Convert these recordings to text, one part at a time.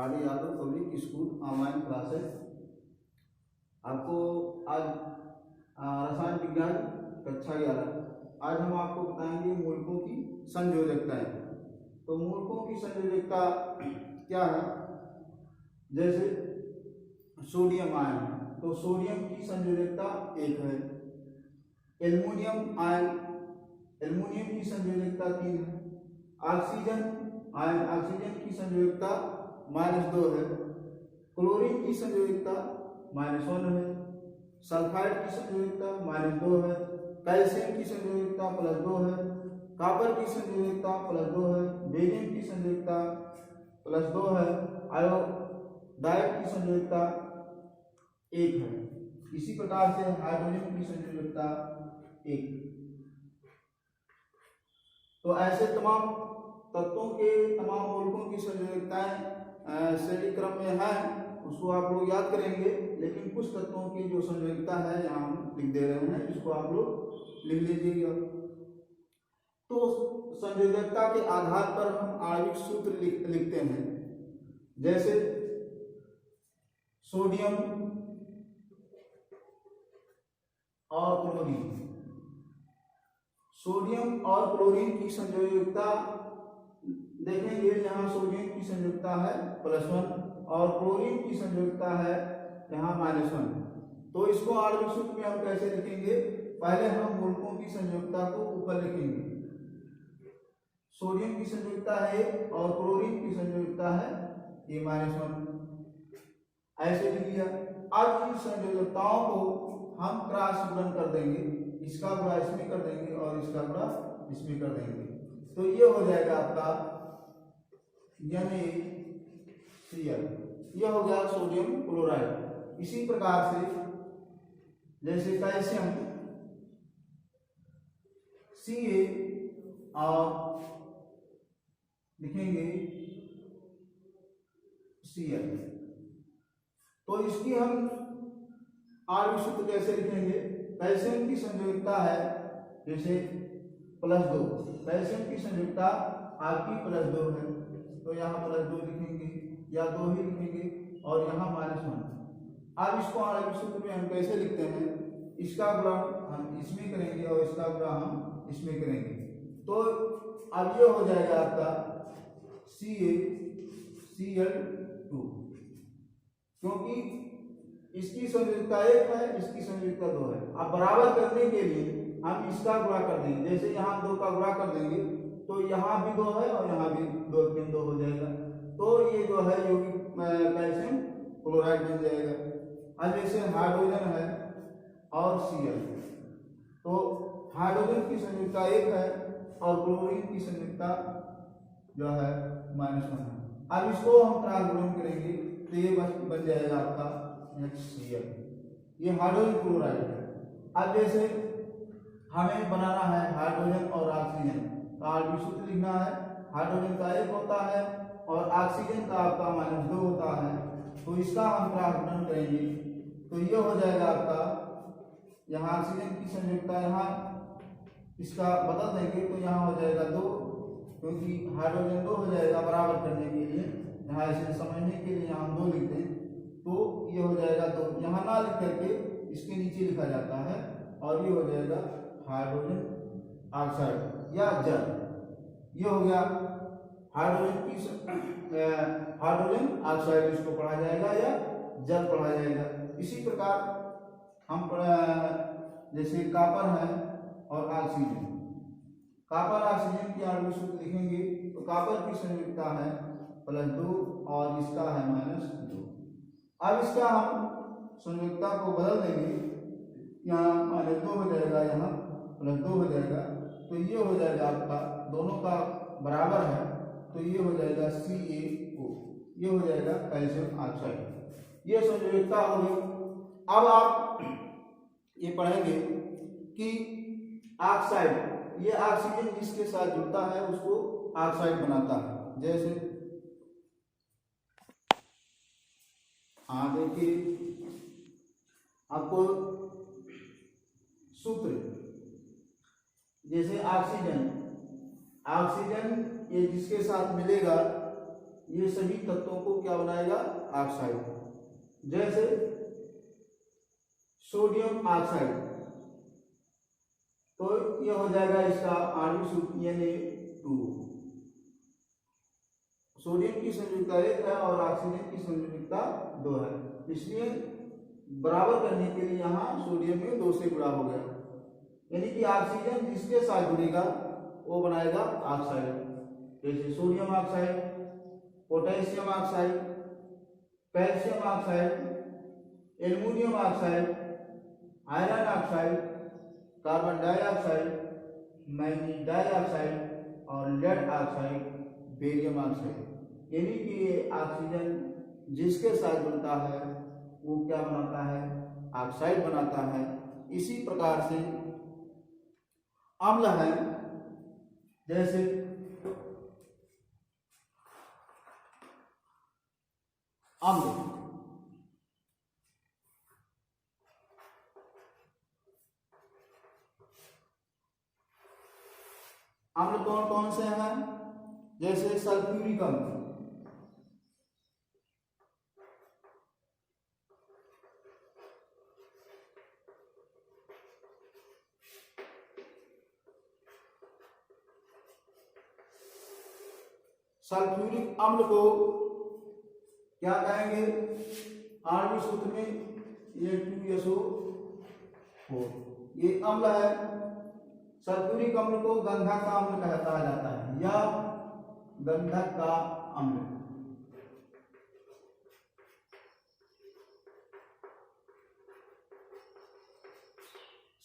R D Yadav public school online classes. आपको आज रसायन विज्ञान कक्षा 11 आज हम आपको बताएंगे मूलकों की संयोजकताएं। तो मूलकों की संयोजकता क्या है? जैसे सोडियम आयन, तो सोडियम की संयोजकता 1 है। एल्युमिनियम आयन, एल्युमिनियम की संयोजकता 3 है। ऑक्सीजन आयन, ऑक्सीजन की संयोजकता -2 है। क्लोरीन की संयोजकता -1 है। सल्फाइड की संयोजकता -2 है। कैल्शियम की संयोजकता +2 है। कॉपर की संयोजकता +2 है। बेरियम की संयोजकता +2 है। आयोडाइड की संयोजकता 1 है। इसी प्रकार से हाइड्रोजन की संयोजकता 1। तो ऐसे तमाम तत्वों के तमाम मूलकों की संयोजकताएं श्रेणी क्रम में है, उसको आप लोग याद करेंगे। लेकिन कुछ तत्वों की जो संयोजकता है यहाँ हम लिख दे रहे हैं, इसको आप लोग लिख लीजिएगा। तो संयोजकता के आधार पर हम आणविक सूत्र लिखते हैं। जैसे सोडियम और क्लोरीन, सोडियम और क्लोरीन की संयोजकता देखेंगे। यहाँ सोडियम की संयोजकता है +1 और क्लोरीन की संयोजकता है यहाँ -1। तो इसको आणविक सूत्र में हम कैसे लिखेंगे? पहले हम मूलकों की संयोजकता को ऊपर लिखेंगे। सोडियम की संयोजकता है और क्लोरीन की संयोजकता है ये -1, ऐसे लिख लिया। अब इन संयोजकताओं को हम क्रॉस गुणन कर देंगे, इसका गुणा इसमें कर देंगे और इसका गुणा इसमें कर देंगे। तो ये हो जाएगा आपका NaCl, ये हो गया सोडियम क्लोराइड। इसी प्रकार से जैसे कैल्शियम Ca और लिखेंगे Cl। तो इसकी हम आणविक सूत्र कैसे लिखेंगे? कैल्शियम की संयोजकता है जैसे +2, कैल्शियम की संयोजकता आपकी +2 है, तो यहाँ +2 लिखेंगे या 2 ही लिखेंगे और यहाँ -1। अब इसको आणविक सूत्र में हम कैसे लिखते हैं? इसका गुणा हम इसमें करेंगे और इसका गुणा हम इसमें करेंगे। तो अब ये हो जाएगा आपका CaCl2, क्योंकि इसकी संयोजकता 1 है, इसकी संयोजकता 2 है। अब बराबर करने के लिए हम इसका गुणा कर देंगे। जैसे यहाँ 2 का गुणा कर देंगे तो यहाँ भी 2 है और यहाँ भी 2 हो जाएगा। तो ये जो है यौगिक कैल्शियम क्लोराइड बन जाएगा। अब जैसे हाइड्रोजन है और Cl, तो हाइड्रोजन की संयोजकता 1 है और क्लोरीन की संयोजकता जो है -1 है। अब इसको हम क्रॉस गुणन करेंगे तो ये बन जाएगा आपका HCl, ये हाइड्रोजन क्लोराइड है। अब जैसे हमें बनाना है हाइड्रोजन और ऑक्सीजन, तो आणविक सूत्र लिखना है। हाइड्रोजन का 1 होता है और ऑक्सीजन का आपका -2 होता है, तो इसका हम क्रॉस गुणन करेंगे तो ये हो जाएगा आपका, यहाँ ऑक्सीजन की संयोजकता यहाँ इसका बदल देंगे तो यहाँ हो जाएगा 2, क्योंकि हाइड्रोजन 2 हो जाएगा बराबर करने के लिए। यहाँ इसे समझने के लिए यहाँ हम 2 लिखते हैं, तो ये हो जाएगा 2। यहाँ ना लिख करके इसके नीचे लिखा जाता है और ये हो जाएगा हाइड्रोजन ऑक्साइड या जल। ये हो गया हाइड्रोजन ऑक्साइड, इसको पढ़ा जाएगा या जल पढ़ा जाएगा। इसी प्रकार हम जैसे कॉपर है और ऑक्सीजन, कॉपर ऑक्सीजन की आणविक सूत्र लिखेंगे तो कॉपर की संयोजकता है +2 और इसका है -2। अब इसका हम संयोजकता को बदल देंगे, यहाँ -2 हो जाएगा, यहाँ +2 हो जाएगा, तो ये हो जाएगा आपका दोनों का बराबर है, तो ये हो जाएगा CaO, ये हो जाएगा कैल्शियम ऑक्साइड। ये संयोजकता हो गई। अब आप ये पढ़ेंगे कि ऑक्साइड, ये ऑक्सीजन जिसके साथ जुड़ता है उसको ऑक्साइड बनाता है। जैसे देखिए आपको सूत्र, जैसे ऑक्सीजन, ऑक्सीजन ये जिसके साथ मिलेगा ये सभी तत्वों को क्या बनाएगा, ऑक्साइड। जैसे सोडियम ऑक्साइड, तो ये हो जाएगा इसका आणविक सूत्र Na2। सोडियम की संयोजकता 1 है और ऑक्सीजन की संयोजकता 2 है, इसलिए बराबर करने के लिए यहाँ सोडियम में 2 से गुणा हो गया, यानी कि ऑक्सीजन जिसके साथ जुड़ेगा वो बनाएगा ऑक्साइड। जैसे sodium oxide, potassium oxide, calcium oxide, aluminium oxide, iron oxide, carbon dioxide, manganese dioxide और लेड ऑक्साइड, बेरियम ऑक्साइड। यानी कि ये ऑक्सीजन जिसके साथ जुड़ता है वो क्या बनाता है, ऑक्साइड बनाता है। इसी प्रकार से अम्ल है, जैसे अम्ल, अम्ल कौन कौन से हैं, जैसे सल्फ्यूरिक अम्ल, सल्फ्यूरिक अम्ल को क्या कहेंगे, आणविक सूत्र में Na2SO4, ये अम्ल है। सल्फ्यूरिक अम्ल को गंधक का अम्ल कहा जाता है या गंधक का अम्ल।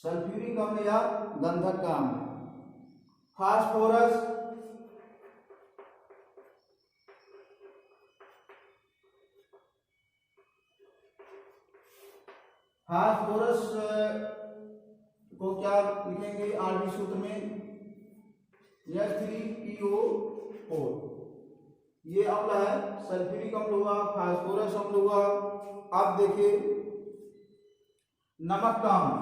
सल्फ्यूरिक अम्ल या गंधक का अम्ल। फास्फोरस, फास्फोरस को क्या लिखेंगे आणविक सूत्र में, H3PO4, ये अम्ल है। सल्फ्यूरिक अम्ल हुआ, फास्फोरस अम्ल हुआ। अब देखिए नमक का अम्ल,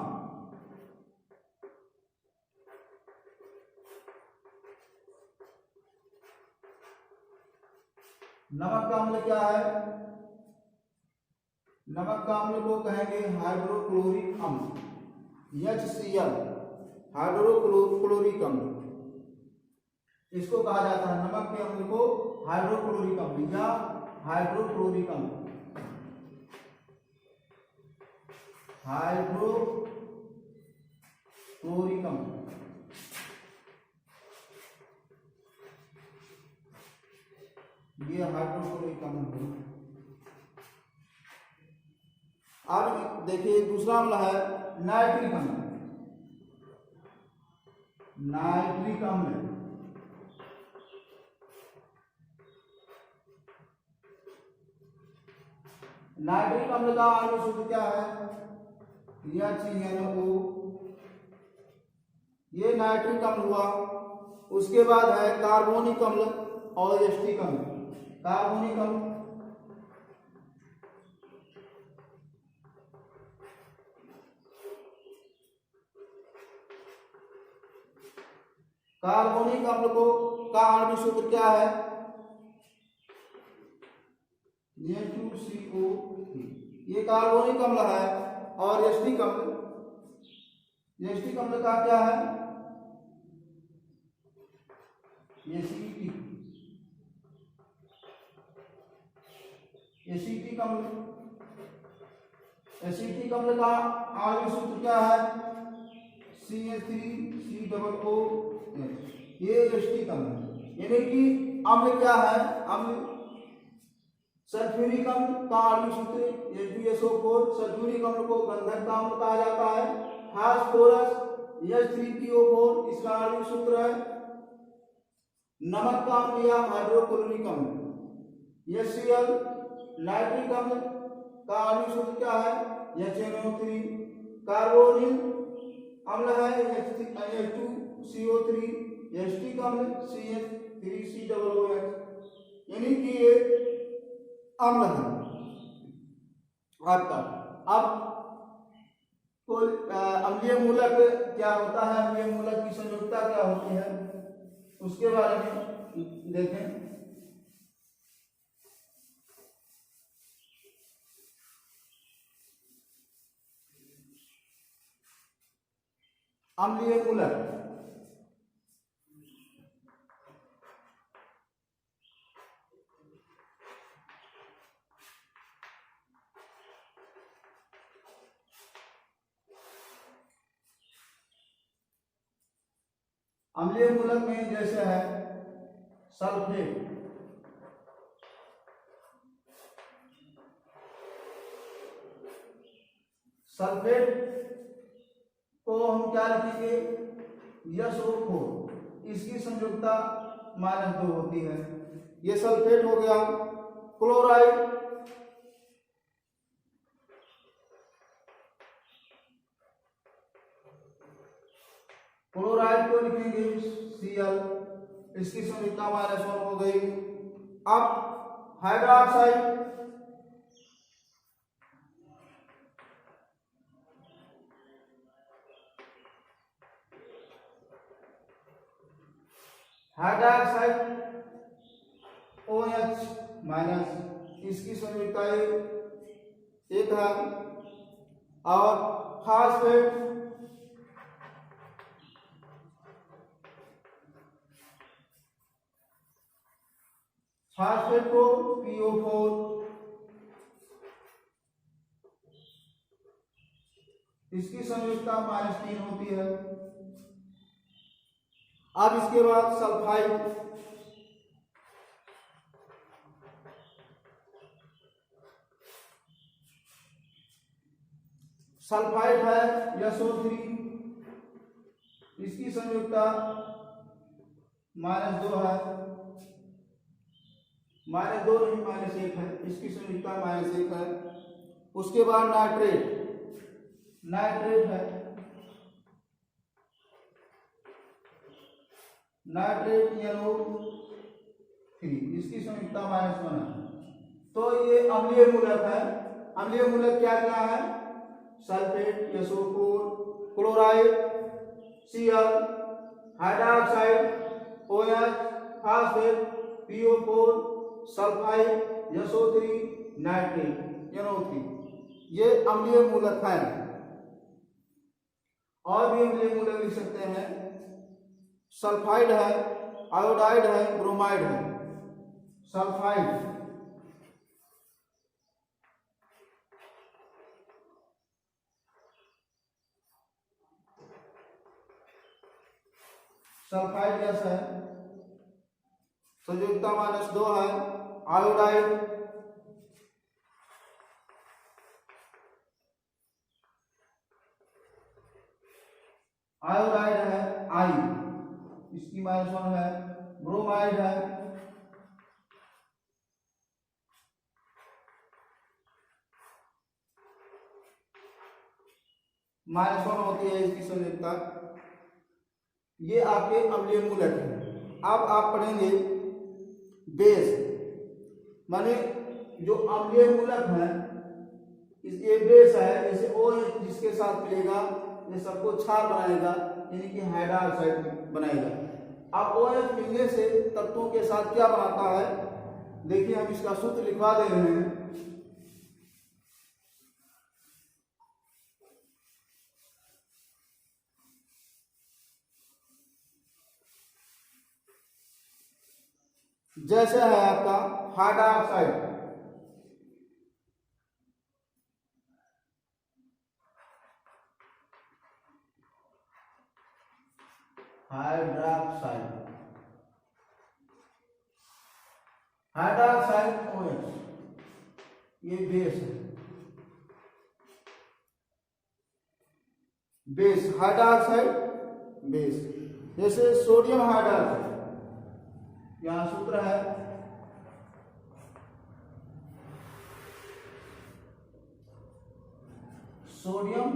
नमक का अम्ल क्या है, नमक का अम्ल को कहेंगे हाइड्रोक्लोरिक अम्ल, HCl, हाइड्रोक्लोरिक अम्ल। इसको कहा जाता है, नमक के अम्ल को हाइड्रोक्लोरिक अम्ल या हाइड्रोक्लोरिक अम्ल, हाइड्रोक्लोरिक अम्ल। ये हाइड्रोक्लोरिक अम्ल है। अब देखिए दूसरा अम्ल है नाइट्रिक अम्ल, नाइट्रिक अम्ल। नाइट्रिक अम्ल का आणविक सूत्र क्या है, NaCO, ये नाइट्रिक अम्ल हुआ। उसके बाद है कार्बोनिक अम्ल और एस्टिक अम्ल। कार्बोनिक अम्ल, कार्बोनिक अम्ल को का आणविक सूत्र क्या है, Na2CO3, ये कार्बोनिक अम्ल है। और एस्टिक अम्ल, एस्टिक अम्ल का क्या है, एसिटिक, एसिटिक अम्ल। एसिटिक अम्ल का आणविक सूत्र क्या है, CH3COOH, ये एस्टिक अम्ल। यानी कि अम्ल क्या है, अम्ल सल्फ्यूरिक अम्ल का आणविक सूत्र Na2SO4, सल्फ्यूरिक अम्ल को गंधक का अम्ल कहा जाता है। फास्फोरस H3PO4, इसका आणविक सूत्र है। नमक का अम्ल या हाइड्रोक्लोरिक अम्ल HCl। नाइट्रिक अम्ल का आणविक सूत्र क्या है, HNO3। कार्बोनिल अम्ल है H2CO3, एस्टिक अम्ल CH3COOH। यानी कि ये अम्ल है आपका। अब कोई अम्लीय मूलक क्या होता है, अम्लीय मूलक की संयोजकता क्या होती है, उसके बारे में देखें। अम्लीय मूलक, अम्लीय मूलक में जैसे है सल्फेट, सल्फेट को हम क्या लिखेंगे, SO4, इसकी संयुक्ता -2 होती है। ये सल्फेट हो गया। क्लोराइड, क्लोराइड को लिखेंगे Cl, इसकी संयुक्ता -1 हो गई। अब हाइड्रोक्साइड, हाइड्रोक्साइड OH-, इसकी संयुक्ता 1 है। और फास्फेट, फास्फेट को PO4, इसकी संयुक्ता -3 होती है। अब इसके बाद सल्फाइड, सल्फाइड है SO3, इसकी संयुक्ता -2 है, -2 नहीं -1 है, इसकी संयुक्ता -1 है। उसके बाद नाइट्रेट, नाइट्रेट है, नाइट्रेट NO3, इसकी संयुक्ता -1 है। तो ये अम्लीय मूलक है। अम्लीय मूलक क्या क्या है, sulphate SO4, chloride Cl, hydroxide OH, phosphate PO4, sulphide SO3, nitrate NO3, ये अम्लीय मूलक है। और भी अम्लीय मूलक लिख सकते हैं, सल्फाइड है, आयोडाइड है, ब्रोमाइड है। सल्फाइड, सल्फाइड गैस है, संयुक्ता -2 है। आयोडाइड, आयोडाइड है I, इसकी -1 है। ब्रोमाइड है, -1 होती है इसकी संयुक्ता। ये आपके अम्लीय मूलक हैं। अब आप पढ़ेंगे बेस, माने जो अम्लीय मूलक है ये बेस है। जैसे OH जिसके साथ मिलेगा ये सबको क्षार बनाएगा, यानी कि हाइड्रोक्साइड बनाएगा। अब OH मिलने से तत्वों के साथ क्या बनाता है, देखिए हम इसका सूत्र लिखवा दे रहे हैं। जैसे है आपका हाइड्रोक्साइड, हाइड्रोक्साइड, हाइड्रोक्साइड OH, ये बेस है। Base, hydroxide base. जैसे सोडियम हाइड्रोक्साइड, यहां सूत्र है सोडियम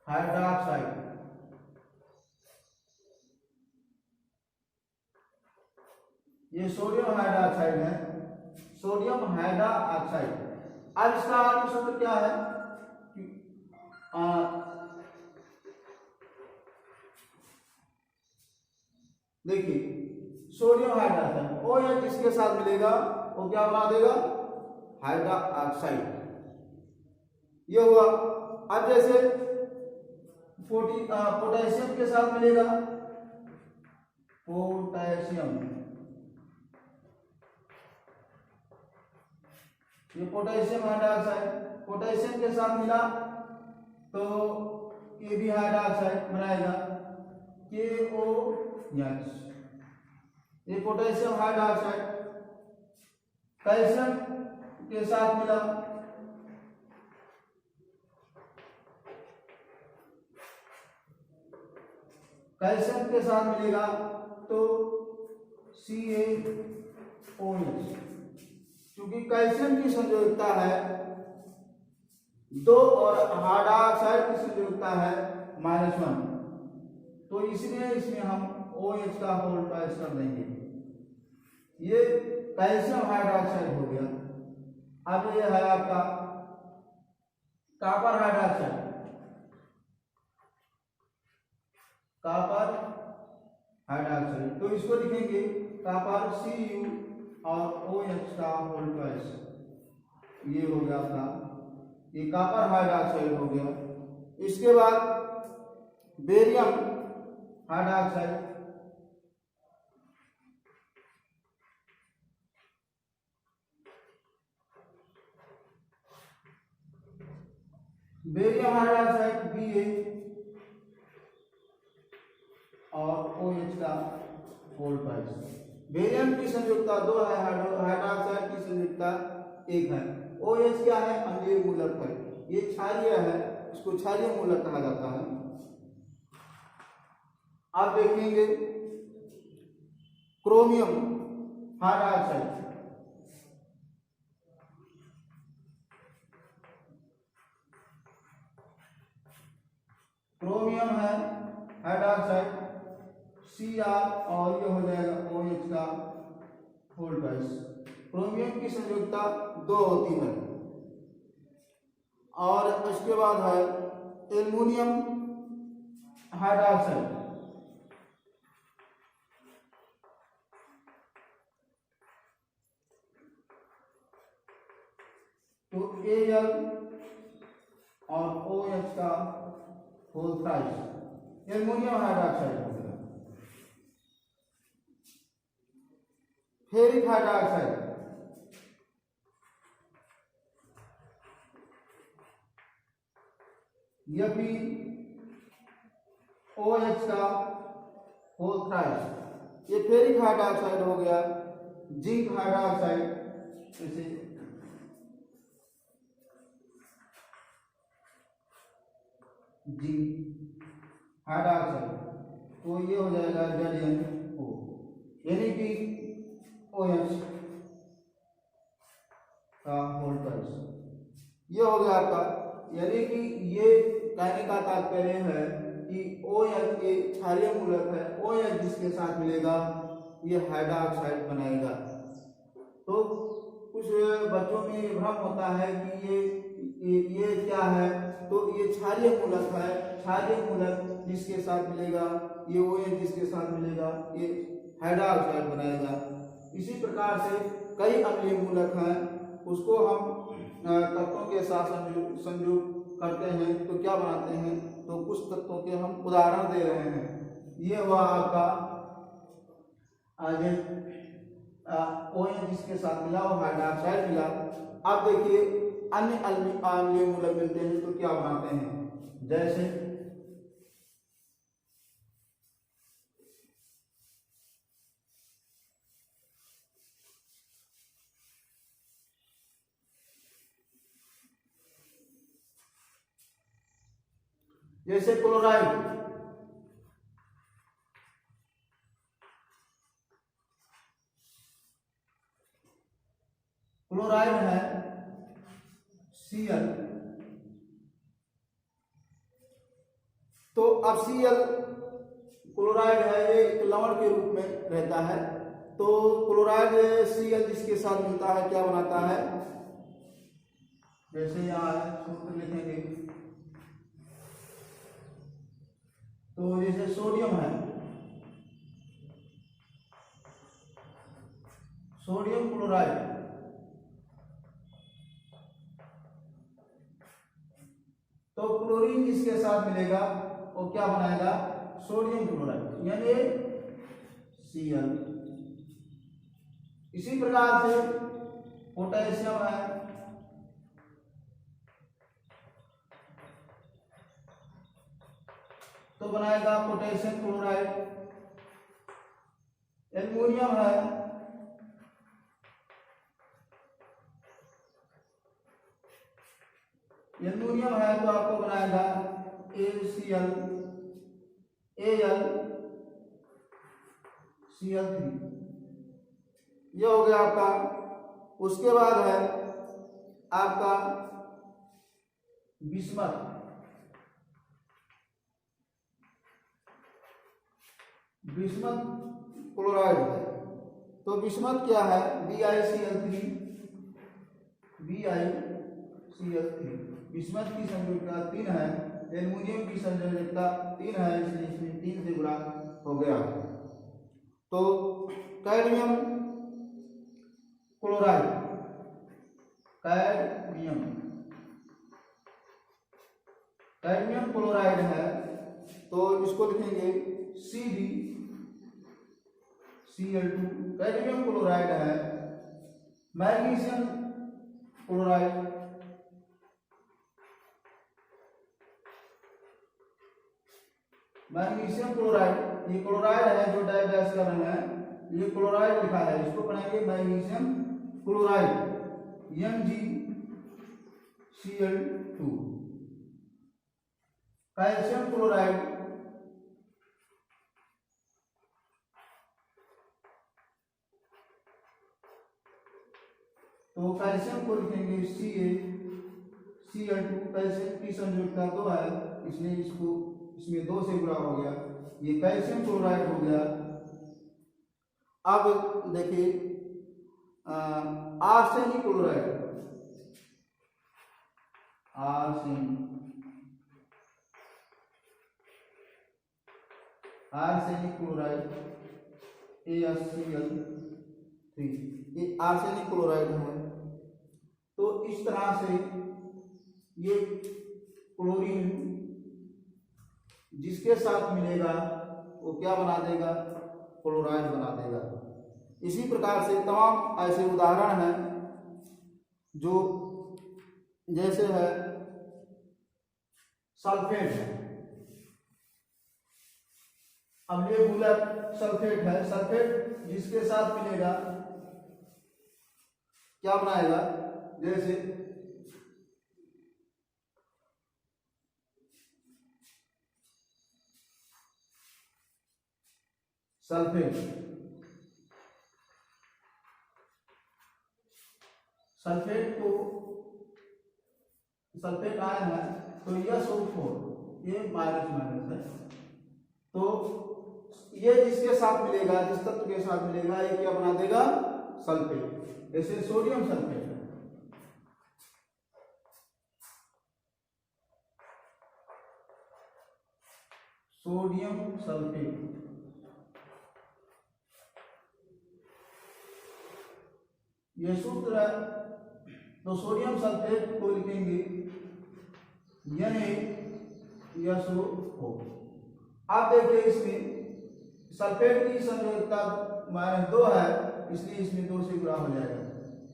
हाइड्रोक्साइड, ये सोडियम हाइड्रोक्साइड है, सोडियम हाइड्रोक्साइड। अब इसका आगे सूत्र क्या है, देखिए सोडियम हाइड्रोक्साइड ओ एच जिसके साथ मिलेगा वो क्या बना देगा, हाइड्रोक्साइड। ये हुआ। अब जैसे पोटेशियम के साथ मिलेगा, पोटेशियम, ये पोटेशियम हाइड्रोक्साइड, पोटेशियम के साथ मिला तो ये भी हाइड्रोक्साइड बनाएगा, KOH, ये पोटेशियम हाइड्रोक्साइड। कैल्शियम के साथ मिला, कैल्शियम के साथ मिलेगा तो CaOH, क्योंकि कैल्शियम की संयोजकता है 2 और हाइड्रोक्साइड की संयोजकता है -1, तो इसलिए इसमें हम OH का होल ट्वाइस कर देंगे। ये कैल्शियम हाइड्रोक्साइड हो गया। अब ये है आपका कॉपर हाइड्रोक्साइड, कॉपर हाइड्रोक्साइड, तो इसको लिखेंगे कॉपर Cu और OH का होल ट्वाइस। ये हो गया आपका, ये कॉपर हाइड्रोक्साइड हो गया। इसके बाद barium hydroxide, barium hydroxide Ba और OH का होल ट्वाइस। बेरियम की संयुक्ता 2 है, हाइड्रोक्साइड की संयुक्ता 1 है। OH क्या है, अम्लीय मूलक है, ये क्षारीय है, इसको क्षारीय मूलक कहा जाता है। आप देखेंगे क्रोमियम हाइड्रोक्साइड, क्रोमियम है हाइड्रोक्साइड Cr और ये हो जाएगा OH का होल ट्वाइस। क्रोमियम की संयुक्ता 2 होती है। और इसके बाद है एल्युमिनियम हाइड्रोक्साइड, तो Al और OH का होल ट्वाइस, एल्युमिनियम हाइड्रोक्साइड हो गया। फेरिक हाइड्रोक्साइड, यह भी OH का होल ट्वाइस, ये फेरिक हाइड्रोक्साइड हो गया। जिंक हाइड्रोक्साइड, जैसे जिंक हाइड्रोक्साइड, तो ये हो जाएगा ZnO, यानी कि OH का होल ट्वाइस। ये हो गया आपका, यानी कि ये कहने का तात्पर्य है कि OH एक क्षारीय मूलक है, OH जिसके साथ मिलेगा ये हाइड्रोक्साइड बनाएगा। तो कुछ बच्चों में ये भ्रम होता है कि ये क्या है, तो ये क्षारीय मूलक है, क्षारीय मूलक जिसके साथ मिलेगा ये OH जिसके साथ मिलेगा ये हाइड्रोक्साइड बनाएगा। इसी प्रकार से कई अम्लीय मूलक हैं, उसको हम तत्वों के साथ संयोग करते हैं तो क्या बनाते हैं, तो कुछ तत्वों के हम उदाहरण दे रहे हैं। ये हुआ आपका आगे OH जिसके साथ मिला वो हाइड्रोक्साइड मिला। अब देखिए अन्य अम्लीय मूलक मिलते हैं तो क्या बनाते हैं, जैसे क्लोराइड, क्लोराइड है Cl, तो अब Cl क्लोराइड है, ये एक लवण के रूप में रहता है, तो क्लोराइड Cl जिसके साथ मिलता है क्या बनाता है, जैसे यहाँ सूत्र लिखेंगे तो जैसे सोडियम है, सोडियम क्लोराइड। तो क्लोरीन जिसके साथ मिलेगा वो क्या बनाएगा, सोडियम क्लोराइड यानी Cl। इसी प्रकार से पोटेशियम है, तो बनाएगा पोटेशियम क्लोराइड। एल्युमिनियम है, एल्युमिनियम है तो आपको बनाएगा ACl, AlCl3। ये हो गया आपका। उसके बाद है आपका बिस्मथ। बिस्मथ क्लोराइड है, तो बिस्मथ क्या है, BiCl3। बिस्मथ की संयोजकता 3 है, एल्युमिनियम की संयोजकता 3 है, इसलिए इसमें 3 से गुणा हो गया। तो कैडमियम क्लोराइड, कैडमियम क्लोराइड है तो इसको लिखेंगे CdCl2। कैडमियम क्लोराइड है। मैग्नीशियम क्लोराइड, मैग्नीशियम क्लोराइड, ये क्लोराइड है जो डाइगैस कर रहे हैं, ये क्लोराइड लिखा है, इसको बनाएंगे magnesium chloride MgCl2। Calcium chloride, तो कैल्शियम को लिखेंगे CaCl2। कैल्शियम की संयोजकता 2 है, इसलिए इसमें 2 से गुणा हो गया, ये कैल्शियम क्लोराइड हो गया। अब देखिए arsenic chloride, arsenic chloride AsCl3, ये आर्सेनिक क्लोराइड है। तो इस तरह से ये क्लोरीन जिसके साथ मिलेगा वो क्या बना देगा, क्लोराइड बना देगा। इसी प्रकार से तमाम ऐसे उदाहरण हैं जो जैसे है सल्फेट है, अम्लीय मूलक सल्फेट है। सल्फेट जिसके साथ मिलेगा क्या बनाएगा, जैसे सल्फेट आयन है तो SO4, ये माइनस है, तो ये जिसके साथ मिलेगा, जिस तत्व के साथ मिलेगा, ये क्या बना देगा, सल्फेट। जैसे सोडियम सल्फेट है, सोडियम सल्फेट, ये सूत्र है। तो सोडियम सल्फेट को लिखेंगे NaSO4। आप देखिए इसमें सल्फेट की संयोजकता -2 है, इसलिए इसमें 2 से गुणा हो जाएगा,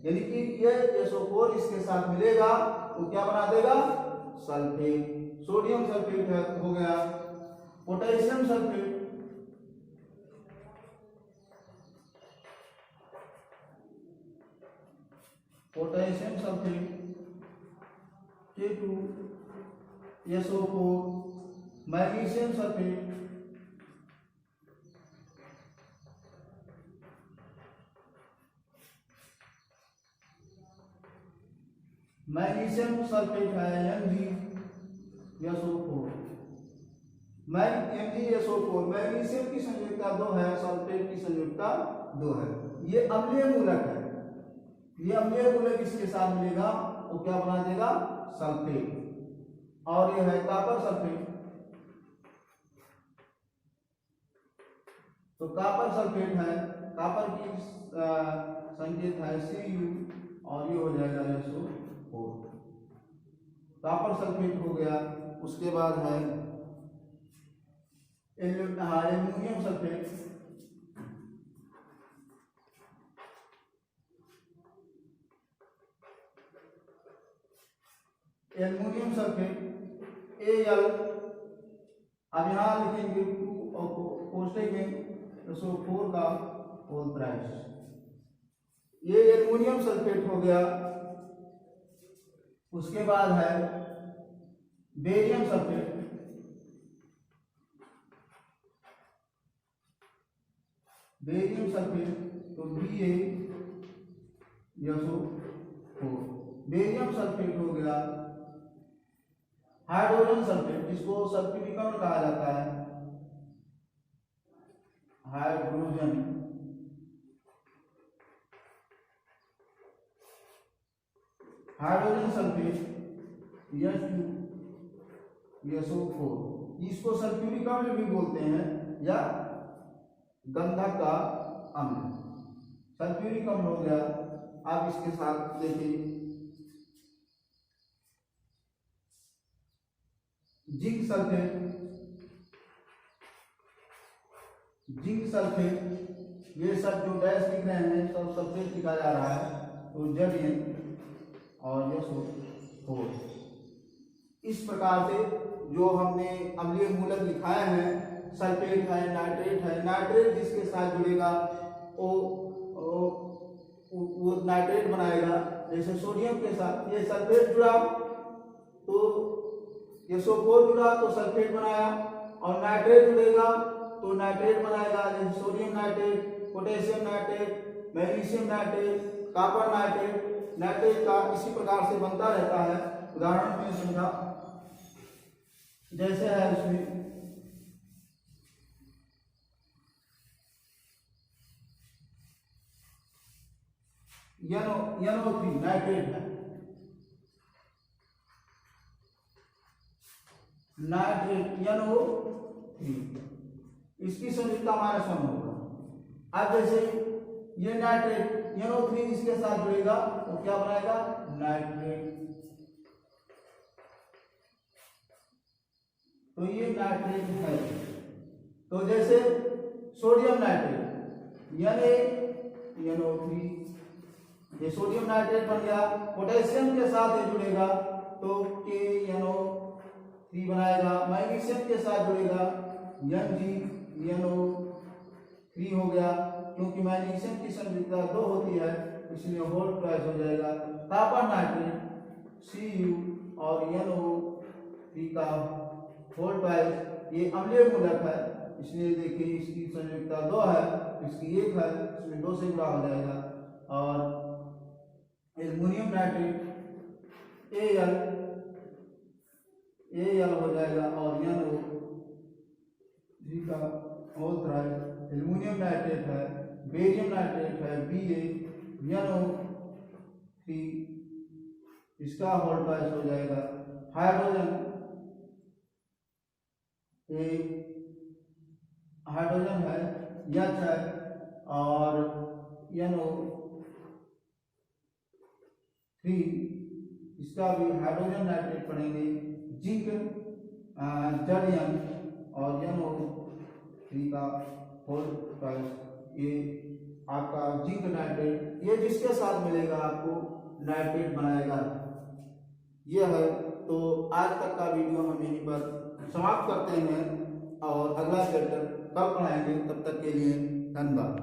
यानी कि ये SO4 इसके साथ मिलेगा तो क्या बना देगा, सल्फेट। सोडियम सल्फेट हो गया। Potassium sulphate, K2SO4। Magnesium sulphate, है MgSO4। MgSO4, मैग्नीशियम की संयोजकता 2 है, सल्फेट की संयोजकता 2 है। ये अम्लीय मूलक है, ये अम्लीय मूलक इसके साथ मिलेगा वो क्या बना देगा, सल्फेट। और ये है कॉपर सल्फेट, तो कॉपर सल्फेट है, कॉपर की संकेत है Cu और ये हो जाएगा SO4। कॉपर सल्फेट हो गया। उसके बाद है aluminium sulphate, aluminium sulphate Al। अब यहाँ लिखेंगे 2 और कोष्टक में SO4 का होल प्राइस। ये एल्युमिनियम सल्फेट हो गया। उसके बाद है बेरियम सल्फेट, बेरियम सल्फेट तो BaSO4। बेरियम सल्फेट हो गया। हाइड्रोजन सल्फेट, जिसको सल्फ्यूरिक कहा जाता है, हाइड्रोजन हाइड्रोजन सल्फेट SO4। इसको सल्फ्यूरिक अम्ल भी बोलते हैं या गंधक का अम्ल। सल्फ्यूरिक अम्ल हो गया। अब इसके साथ देखिए जिंक सल्फेट, जिंक सल्फेट, ये सब जो डैश लिख रहे हैं सब सल्फेट लिखा जा रहा है, तो Zn और SO4। इस प्रकार से जो हमने अम्लीय मूलक लिखाए हैं, सल्फेट है, नाइट्रेट है, नाइट्रेट जिसके साथ जुड़ेगा वो नाइट्रेट बनाएगा। जैसे सोडियम के साथ ये सल्फेट जुड़ा तो SO4 जुड़ा तो सल्फेट बनाया, और नाइट्रेट जुड़ेगा तो नाइट्रेट बनाएगा। जैसे sodium nitrate, potassium nitrate, magnesium nitrate, copper nitrate, nitrate का इसी प्रकार से बनता रहता है। उदाहरण में समझा, जैसे है इसमें NO3 नाइट्रेट है, नाइट्रेट NO3, इसकी संयुक्ता -1 होगा। अब जैसे ये नाइट्रेट NO3 इसके साथ जुड़ेगा तो क्या बनाएगा, नाइट्रेट। तो ये नाइट्रेट है। तो जैसे सोडियम नाइट्रेट NaNO3, ये सोडियम नाइट्रेट बन गया। पोटेशियम के साथ ये जुड़ेगा तो KNO3 बनाएगा। मैग्नीशियम के साथ जुड़ेगा MgNO3 हो गया। क्योंकि मैग्नीशियम की संयुक्ता 2 होती है इसलिए होल प्राइस हो जाएगा। कॉपर नाइट्रेट Cu और NO3 का होल प्राइस। ये अम्लीय मूलक है इसलिए देखिए इसकी संयुक्ता 2 है, इसकी 1 है, इसमें 2 से गुणा हो जाएगा। और एल्युमिनियम नाइट्रेट Al हो जाएगा और NO3 का होल प्राइस। एल्युमिनियम नाइट्रेट है, बेरियम नाइट्रेट है BaNO3, इसका होल प्राइस हो जाएगा। हाइड्रोजन हाइड्रोजन है H है और NO3, इसका भी हाइड्रोजन नाइट्रेट पढ़ेंगे। जिंक Zn और NO3 का होल प्राइस। ये आपका जिंक नाइट्रेट, ये जिसके साथ मिलेगा आपको नाइट्रेट बनाएगा। ये है। तो आज तक का वीडियो हम यहीं पर समाप्त करते हैं और अगला चैप्टर कल पढ़ाएंगे। तब तक के लिए धन्यवाद।